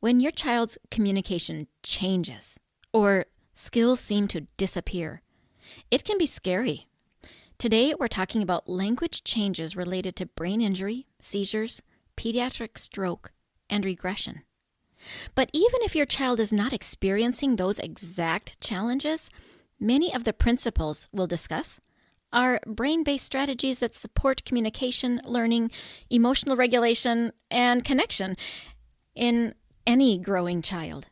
When your child's communication changes or skills seem to disappear, it can be scary. Today, we're talking about language changes related to brain injury, seizures, pediatric stroke, and regression. But even if your child is not experiencing those exact challenges, many of the principles we'll discuss are brain-based strategies that support communication, learning, emotional regulation, and connection in any growing child.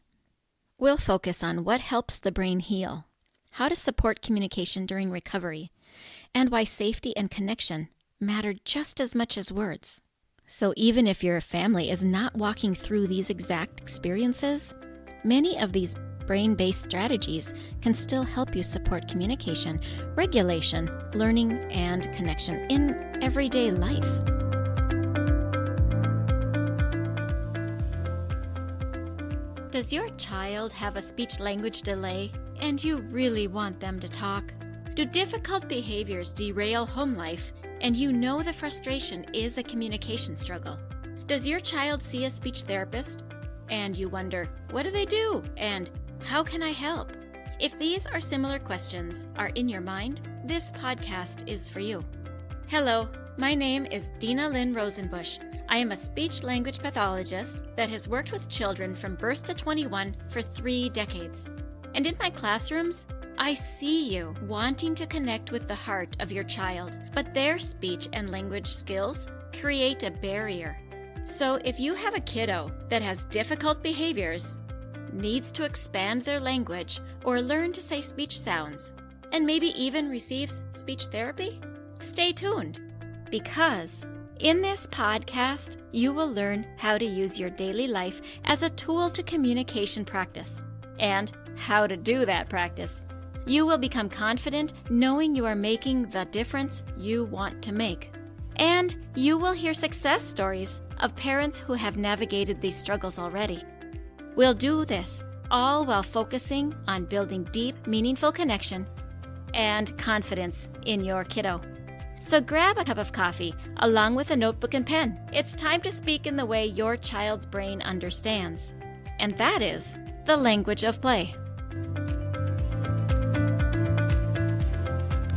We'll focus on what helps the brain heal, how to support communication during recovery, and why safety and connection matter just as much as words. So even if your family is not walking through these exact experiences, many of these brain-based strategies can still help you support communication, regulation, learning, and connection in everyday life. Does your child have a speech-language delay and you really want them to talk? Do difficult behaviors derail home life and you know the frustration is a communication struggle? Does your child see a speech therapist and you wonder, what do they do and how can I help? If these or similar questions are in your mind, this podcast is for you. Hello, my name is Dina Lynn Rosenbusch. I am a speech-language pathologist that has worked with children from birth to 21 for 3 decades. And in my classrooms, I see you wanting to connect with the heart of your child, but their speech and language skills create a barrier. So if you have a kiddo that has difficult behaviors, needs to expand their language or learn to say speech sounds, and maybe even receives speech therapy, stay tuned, because in this podcast, you will learn how to use your daily life as a tool to communication practice and how to do that practice. You will become confident knowing you are making the difference you want to make. And you will hear success stories of parents who have navigated these struggles already. We'll do this all while focusing on building deep, meaningful connection and confidence in your kiddo. So grab a cup of coffee along with a notebook and pen. It's time to speak in the way your child's brain understands. And that is the language of play.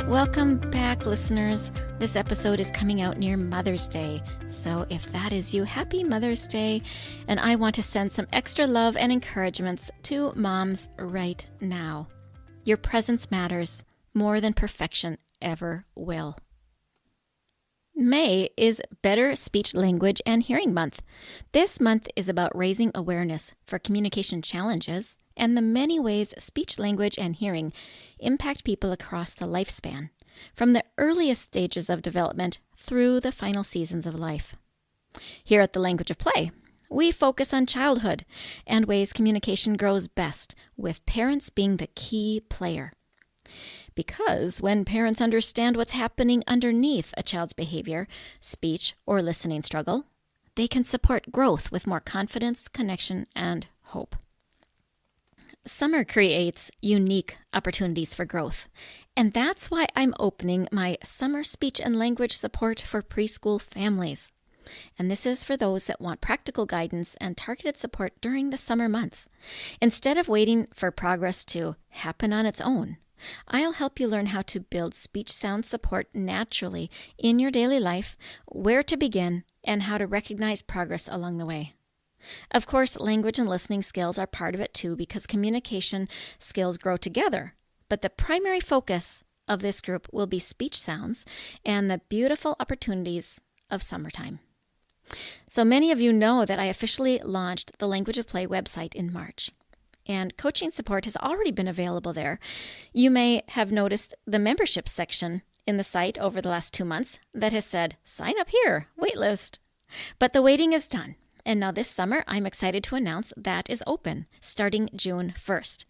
Welcome back, listeners. This episode is coming out near Mother's Day. So if that is you, happy Mother's Day. And I want to send some extra love and encouragements to moms right now. Your presence matters more than perfection ever will. May is Better Speech, Language, and Hearing Month. This month is about raising awareness for communication challenges and the many ways speech, language, and hearing impact people across the lifespan, from the earliest stages of development through the final seasons of life. Here at the Language of Play, we focus on childhood and ways communication grows best, with parents being the key player. Because when parents understand what's happening underneath a child's behavior, speech, or listening struggle, they can support growth with more confidence, connection, and hope. Summer creates unique opportunities for growth, and that's why I'm opening my Summer Speech and Language Support for Preschool Families. And this is for those that want practical guidance and targeted support during the summer months. Instead of waiting for progress to happen on its own, I'll help you learn how to build speech sound support naturally in your daily life, where to begin, and how to recognize progress along the way. Of course, language and listening skills are part of it too, because communication skills grow together. But the primary focus of this group will be speech sounds and the beautiful opportunities of summertime. So many of you know that I officially launched the Language of Play website in March. And coaching support has already been available there. You may have noticed the membership section in the site over the last 2 months that has said, sign up here, waitlist. But the waiting is done. And now this summer, I'm excited to announce that is open starting June 1st.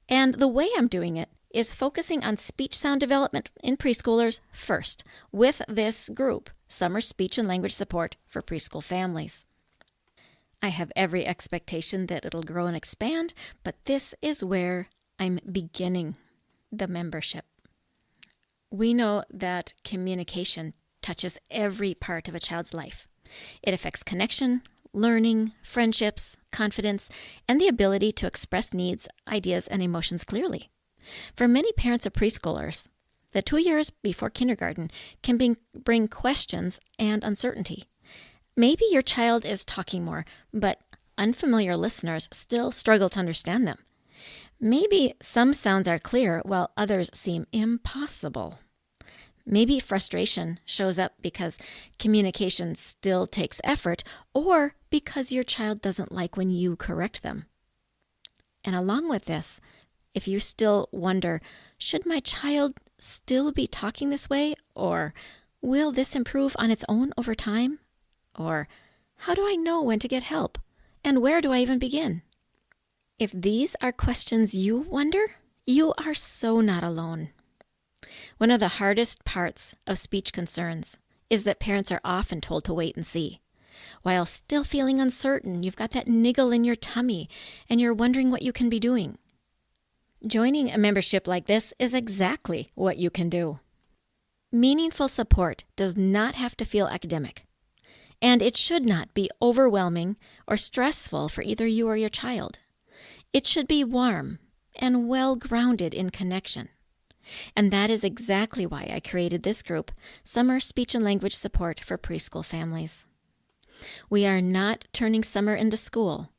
And the way I'm doing it is focusing on speech sound development in preschoolers first with this group, Summer Speech and Language Support for Preschool Families. I have every expectation that it'll grow and expand, but this is where I'm beginning the membership. We know that communication touches every part of a child's life. It affects connection, learning, friendships, confidence, and the ability to express needs, ideas, and emotions clearly. For many parents of preschoolers, the 2 years before kindergarten can bring questions and uncertainty. Maybe your child is talking more, but unfamiliar listeners still struggle to understand them. Maybe some sounds are clear while others seem impossible. Maybe frustration shows up because communication still takes effort, or because your child doesn't like when you correct them. And along with this, if you still wonder, should my child still be talking this way? Or will this improve on its own over time? Or how do I know when to get help? And where do I even begin? If these are questions you wonder, you are so not alone. One of the hardest parts of speech concerns is that parents are often told to wait and see. While still feeling uncertain, you've got that niggle in your tummy and you're wondering what you can be doing. Joining a membership like this is exactly what you can do. Meaningful support does not have to feel academic, and it should not be overwhelming or stressful for either you or your child. It should be warm and well-grounded in connection. And that is exactly why I created this group, Summer Speech and Language Support for Preschool Families. We are not turning summer into school.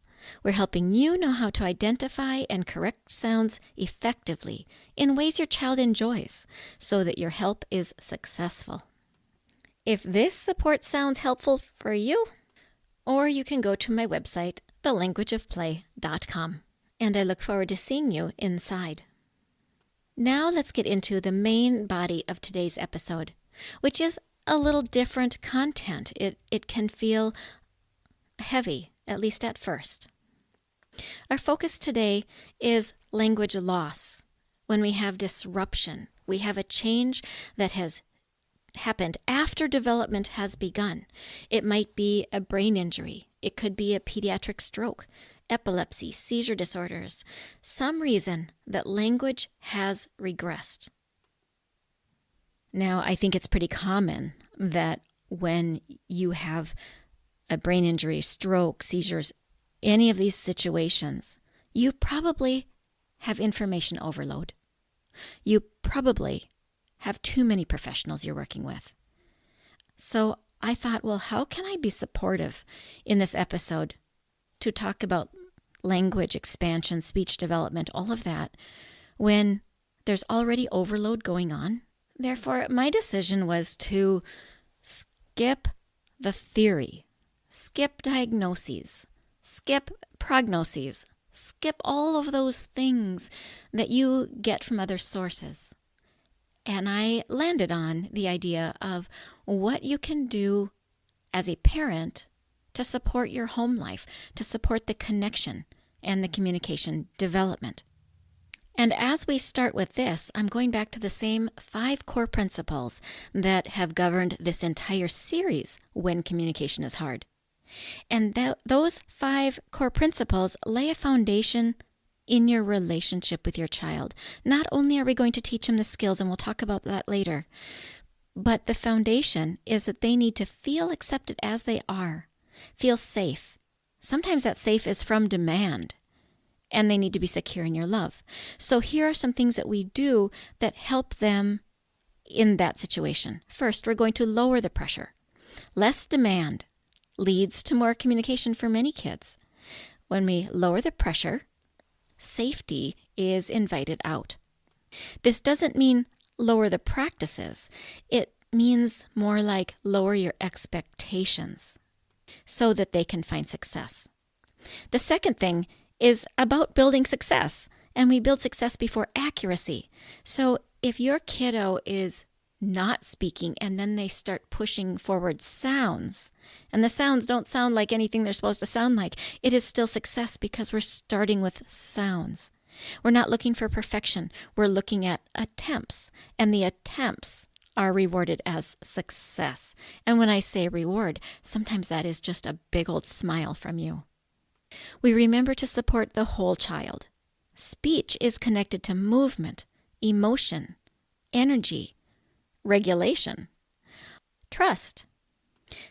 We're helping you know how to identify and correct sounds effectively in ways your child enjoys so that your help is successful. If this support sounds helpful for you, or you can go to my website, thelanguageofplay.com, and I look forward to seeing you inside. Now let's get into the main body of today's episode, which is a little different content. It can feel heavy, at least at first. Our focus today is language loss. When we have disruption, we have a change that has happened after development has begun. It might be a brain injury. It could be a pediatric stroke, epilepsy, seizure disorders, some reason that language has regressed. Now, I think it's pretty common that when you have a brain injury, stroke, seizures, any of these situations, you probably have information overload. You probably have too many professionals you're working with. So I thought, well, how can I be supportive in this episode to talk about language expansion, speech development, all of that, when there's already overload going on? Therefore, my decision was to skip the theory, skip diagnoses, skip prognoses, skip all of those things that you get from other sources. And I landed on the idea of what you can do as a parent to support your home life, to support the connection and the communication development. And as we start with this, I'm going back to the same 5 core principles that have governed this entire series, When Communication is Hard. And those 5 core principles lay a foundation in your relationship with your child. Not only are we going to teach them the skills, and we'll talk about that later, but the foundation is that they need to feel accepted as they are, feel safe. Sometimes that safe is from demand, and they need to be secure in your love. So here are some things that we do that help them in that situation. First, we're going to lower the pressure. Less demand leads to more communication for many kids. When we lower the pressure, safety is invited out. This doesn't mean lower the practices. It means more like lower your expectations so that they can find success. The second thing is about building success, and we build success before accuracy. So if your kiddo is not speaking and then they start pushing forward sounds, and the sounds don't sound like anything they're supposed to sound like, it is still success because we're starting with sounds. We're not looking for perfection. We're looking at attempts, and the attempts are rewarded as success. And when I say reward, sometimes that is just a big old smile from you. We remember to support the whole child. Speech is connected to movement, emotion, energy, regulation, trust.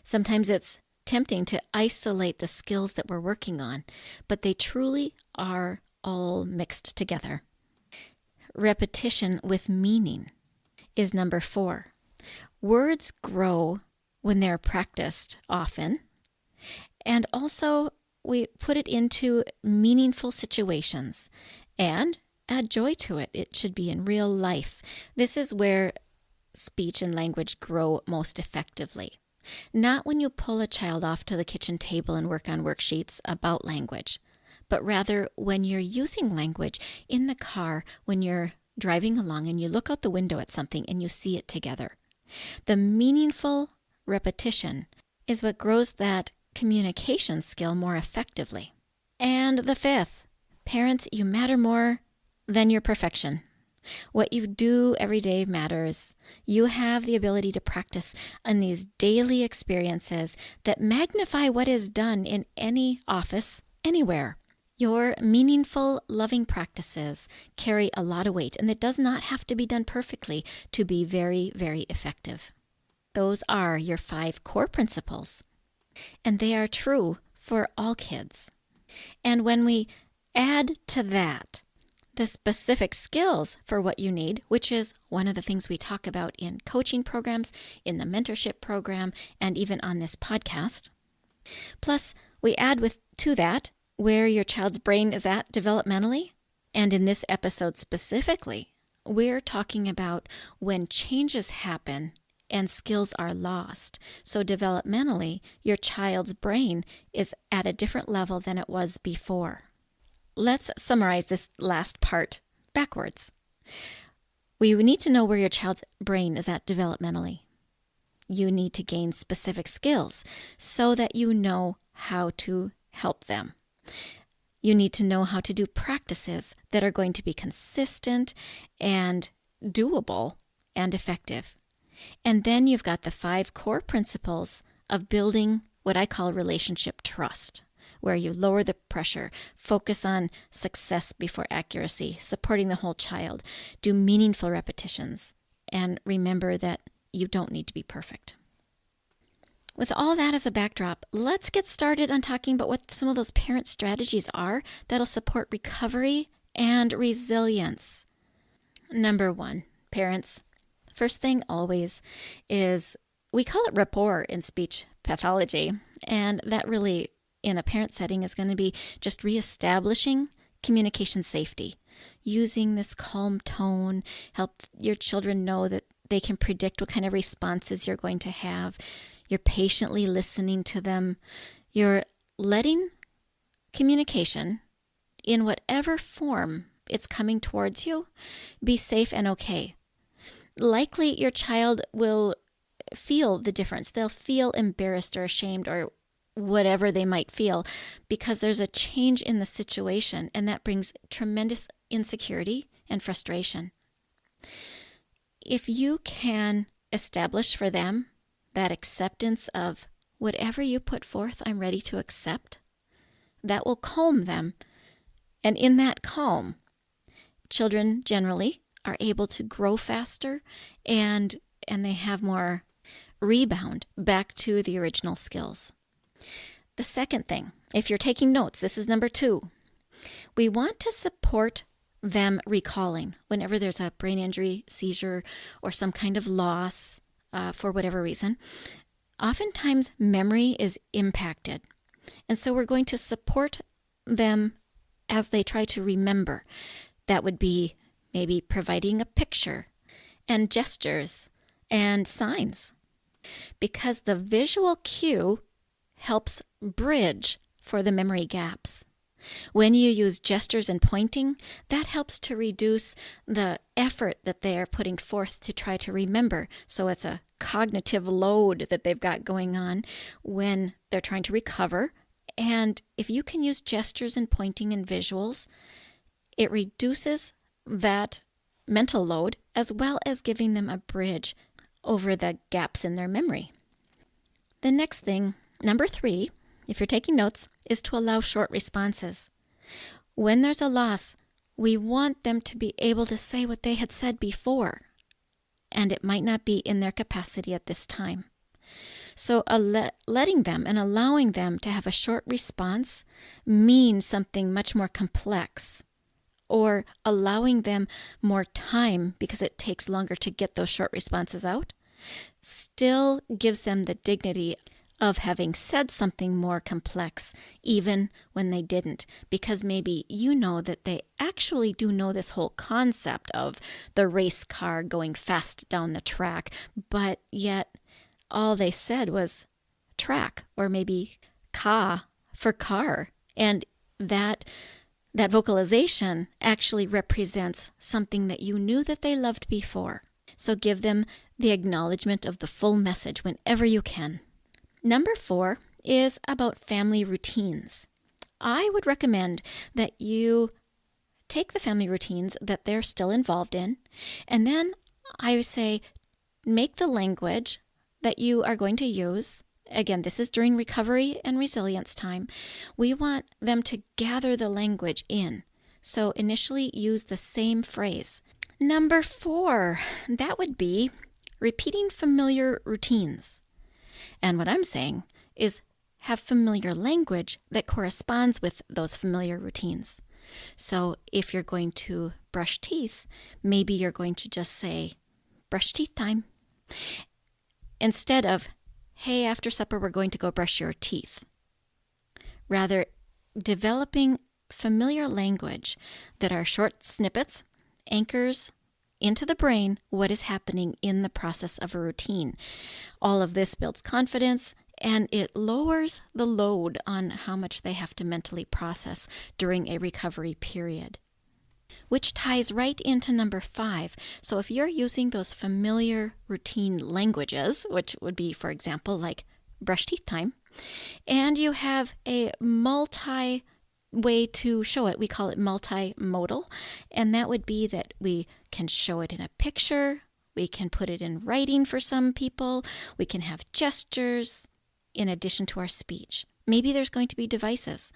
Sometimes it's tempting to isolate the skills that we're working on, but they truly are all mixed together. Repetition with meaning is number 4. Words grow when they're practiced often, and also we put it into meaningful situations and add joy to it. It should be in real life. This is where speech and language grow most effectively. Not when you pull a child off to the kitchen table and work on worksheets about language, but rather when you're using language in the car, when you're driving along and you look out the window at something and you see it together. The meaningful repetition is what grows that communication skill more effectively. And the 5th, parents, you matter more than your perfection. What you do every day matters. You have the ability to practice on these daily experiences that magnify what is done in any office, anywhere. Your meaningful, loving practices carry a lot of weight, and it does not have to be done perfectly to be very, very effective. Those are your 5 core principles, and they are true for all kids. And when we add to that the specific skills for what you need, which is one of the things we talk about in coaching programs, in the mentorship program, and even on this podcast. Plus, we add to that where your child's brain is at developmentally. And in this episode specifically, we're talking about when changes happen and skills are lost. So developmentally, your child's brain is at a different level than it was before. Let's summarize this last part backwards. We need to know where your child's brain is at developmentally. You need to gain specific skills so that you know how to help them. You need to know how to do practices that are going to be consistent and doable and effective. And then you've got the 5 core principles of building what I call relationship trust, where you lower the pressure, focus on success before accuracy, supporting the whole child, do meaningful repetitions, and remember that you don't need to be perfect. With all that as a backdrop, let's get started on talking about what some of those parent strategies are that'll support recovery and resilience. Number 1, parents, first thing always is, we call it rapport in speech pathology, and that really in a parent setting is going to be just reestablishing communication safety, using this calm tone, help your children know that they can predict what kind of responses you're going to have. You're patiently listening to them. You're letting communication, in whatever form it's coming towards you, be safe and okay. Likely your child will feel the difference. They'll feel embarrassed or ashamed or whatever they might feel because there's a change in the situation, and that brings tremendous insecurity and frustration. If you can establish for them that acceptance of whatever you put forth, I'm ready to accept, that will calm them. And in that calm, children generally are able to grow faster and they have more rebound back to the original skills. The second thing, if you're taking notes, this is number 2. We want to support them recalling whenever there's a brain injury, seizure, or some kind of loss for whatever reason. Oftentimes, memory is impacted. And so we're going to support them as they try to remember. That would be maybe providing a picture and gestures and signs, because the visual cue helps bridge for the memory gaps. When you use gestures and pointing, that helps to reduce the effort that they are putting forth to try to remember. So it's a cognitive load that they've got going on when they're trying to recover. And if you can use gestures and pointing and visuals, it reduces that mental load as well as giving them a bridge over the gaps in their memory. The next thing, number 3, if you're taking notes, is to allow short responses. When there's a loss, we want them to be able to say what they had said before, and it might not be in their capacity at this time. So letting them and allowing them to have a short response means something much more complex, or allowing them more time because it takes longer to get those short responses out still gives them the dignity of having said something more complex even when they didn't, because maybe you know that they actually do know this whole concept of the race car going fast down the track, but yet all they said was track, or maybe ka for car, and that vocalization actually represents something that you knew that they loved before. So give them the acknowledgement of the full message whenever you can. Number 4 is about family routines. I would recommend that you take the family routines that they're still involved in, and then I would say make the language that you are going to use. Again, this is during recovery and resilience time. We want them to gather the language in. So initially use the same phrase. Number 4, that would be repeating familiar routines. And what I'm saying is have familiar language that corresponds with those familiar routines. So if you're going to brush teeth, maybe you're going to just say, brush teeth time, instead of, hey, after supper, we're going to go brush your teeth. Rather, developing familiar language that are short snippets, anchors into the brain what is happening in the process of a routine. All of this builds confidence, and it lowers the load on how much they have to mentally process during a recovery period. Which ties right into number 5. So if you're using those familiar routine languages, which would be, for example, like brush teeth time, and you have a way to show it, we call it multimodal, and that would be that we can show it in a picture, we can put it in writing for some people, we can have gestures in addition to our speech. Maybe there's going to be devices.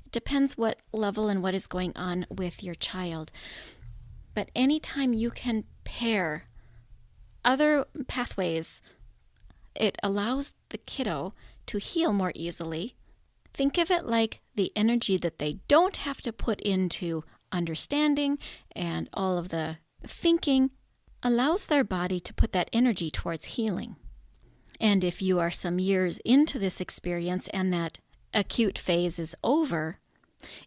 It depends what level and what is going on with your child. But anytime you can pair other pathways, it allows the kiddo to heal more easily. Think of it like the energy that they don't have to put into understanding and all of the thinking allows their body to put that energy towards healing. And if you are some years into this experience and that acute phase is over,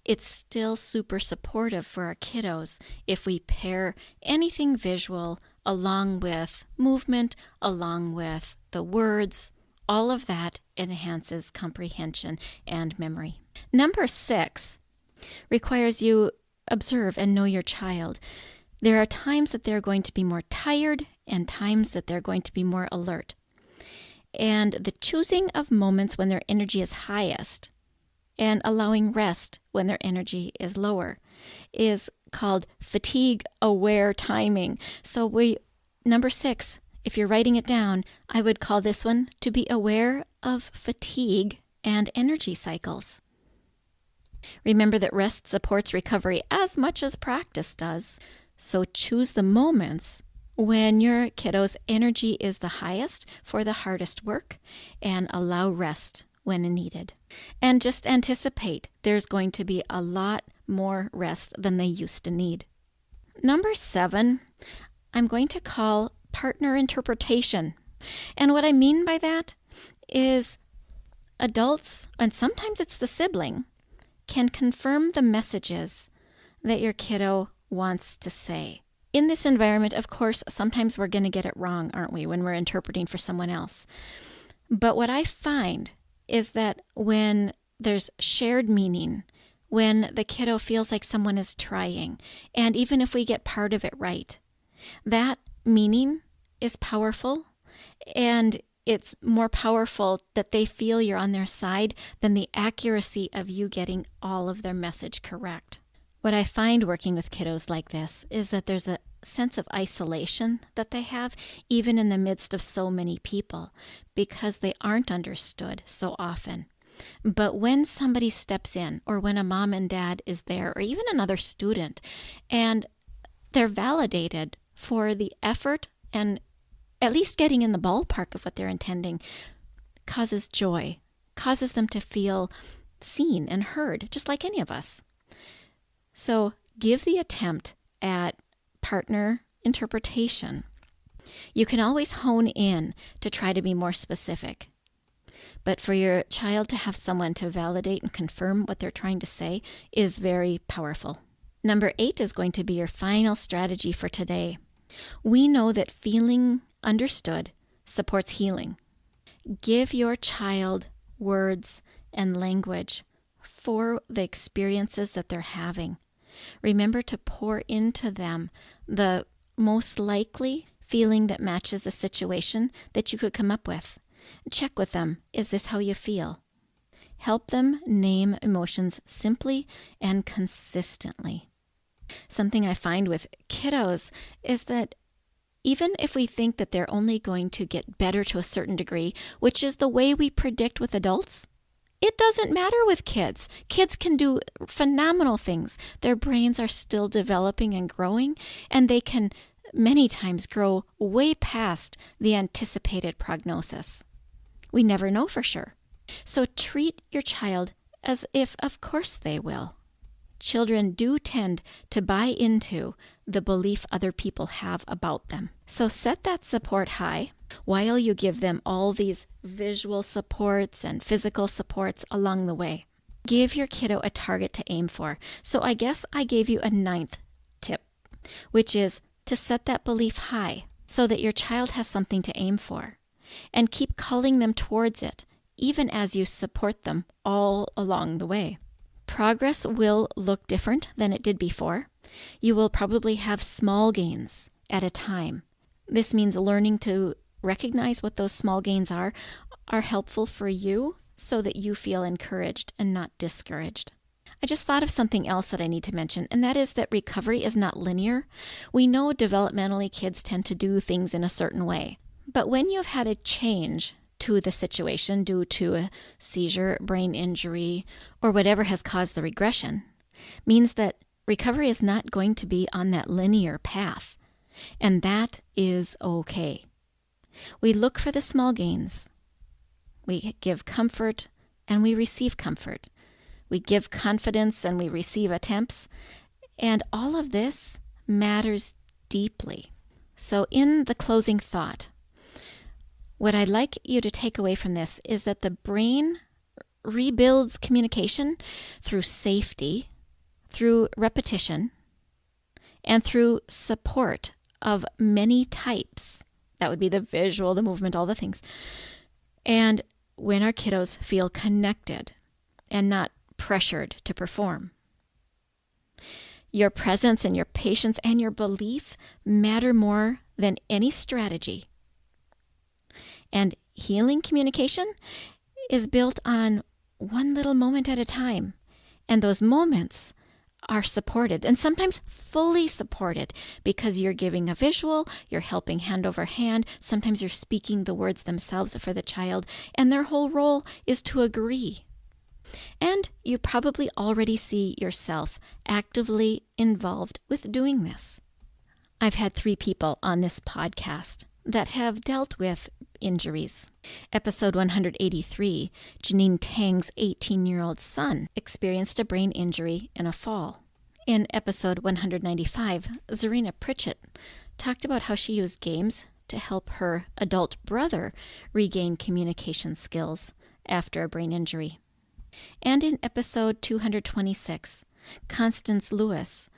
it's still super supportive for our kiddos if we pair anything visual along with movement, along with the words. All of that enhances comprehension and memory. Number 6 requires you observe and know your child. There are times that they're going to be more tired and times that they're going to be more alert. And the choosing of moments when their energy is highest and allowing rest when their energy is lower is called fatigue-aware timing. So number 6, if you're writing it down, I would call this one to be aware of fatigue and energy cycles. Remember that rest supports recovery as much as practice does. So choose the moments when your kiddo's energy is the highest for the hardest work and allow rest when needed. And just anticipate there's going to be a lot more rest than they used to need. Number 7, I'm going to call partner interpretation. And what I mean by that is adults, and sometimes it's the sibling, can confirm the messages that your kiddo wants to say. In this environment, of course, sometimes we're going to get it wrong, aren't we, when we're interpreting for someone else. But what I find is that when there's shared meaning, when the kiddo feels like someone is trying, and even if we get part of it right, that meaning is powerful, and it's more powerful that they feel you're on their side than the accuracy of you getting all of their message correct. What I find working with kiddos like this is that there's a sense of isolation that they have, even in the midst of so many people, because they aren't understood so often. But when somebody steps in, or when a mom and dad is there, or even another student, and they're validated for the effort and at least getting in the ballpark of what they're intending, causes joy, causes them to feel seen and heard, just like any of us. So give the attempt at partner interpretation. You can always hone in to try to be more specific. But for your child to have someone to validate and confirm what they're trying to say is very powerful. Number 8 is going to be your final strategy for today. We know that feeling understood supports healing. Give your child words and language for the experiences that they're having. Remember to pour into them the most likely feeling that matches a situation that you could come up with. Check with them. Is this how you feel? Help them name emotions simply and consistently. Something I find with kiddos is that even if we think that they're only going to get better to a certain degree, which is the way we predict with adults, it doesn't matter with kids. Kids can do phenomenal things. Their brains are still developing and growing, and they can many times grow way past the anticipated prognosis. We never know for sure. So treat your child as if, of course, they will. Children do tend to buy into the belief other people have about them. So set that support high while you give them all these visual supports and physical supports along the way. Give your kiddo a target to aim for. So I guess I gave you a 9th tip, which is to set that belief high so that your child has something to aim for, and keep calling them towards it, even as you support them all along the way. Progress will look different than it did before. You will probably have small gains at a time. This means learning to recognize what those small gains are helpful for you so that you feel encouraged and not discouraged. I just thought of something else that I need to mention, and that is that recovery is not linear. We know developmentally kids tend to do things in a certain way. But when you've had a change to the situation due to a seizure, brain injury, or whatever has caused the regression, means that recovery is not going to be on that linear path. And that is okay. We look for the small gains. We give comfort and we receive comfort. We give confidence and we receive attempts. And all of this matters deeply. So in the closing thought, what I'd like you to take away from this is that the brain rebuilds communication through safety, through repetition, and through support of many types. That would be the visual, the movement, all the things. And when our kiddos feel connected and not pressured to perform. Your presence and your patience and your belief matter more than any strategy. And healing communication is built on one little moment at a time. And those moments are supported, and sometimes fully supported, because you're giving a visual, you're helping hand over hand, sometimes you're speaking the words themselves for the child, and their whole role is to agree. And you probably already see yourself actively involved with doing this. I've had 3 people on this podcast that have dealt with injuries. Episode 183, Janine Tang's 18-year-old son experienced a brain injury in a fall. In episode 195, Zarina Pritchett talked about how she used games to help her adult brother regain communication skills after a brain injury. And in episode 226, Constance Lewis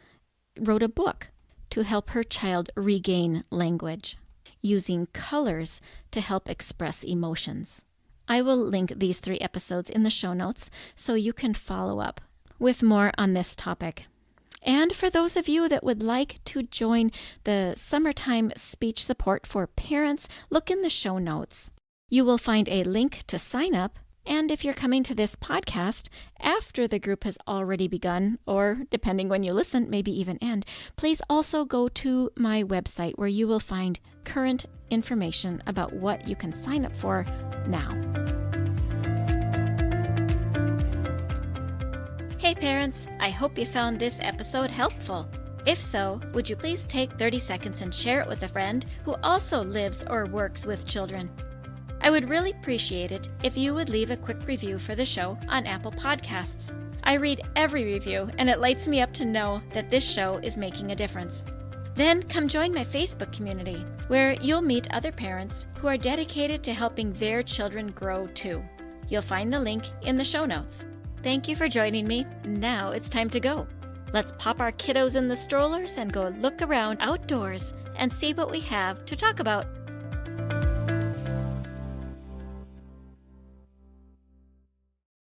wrote a book to help her child regain language, using colors to help express emotions. I will link these 3 episodes in the show notes so you can follow up with more on this topic. And for those of you that would like to join the Summertime Speech Support for Parents, look in the show notes. You will find a link to sign up. And if you're coming to this podcast after the group has already begun, or depending when you listen, maybe even end, please also go to my website where you will find current information about what you can sign up for now. Hey parents, I hope you found this episode helpful. If so, would you please take 30 seconds and share it with a friend who also lives or works with children? I would really appreciate it if you would leave a quick review for the show on Apple Podcasts. I read every review, and it lights me up to know that this show is making a difference. Then come join my Facebook community, where you'll meet other parents who are dedicated to helping their children grow too. You'll find the link in the show notes. Thank you for joining me. Now it's time to go. Let's pop our kiddos in the strollers and go look around outdoors and see what we have to talk about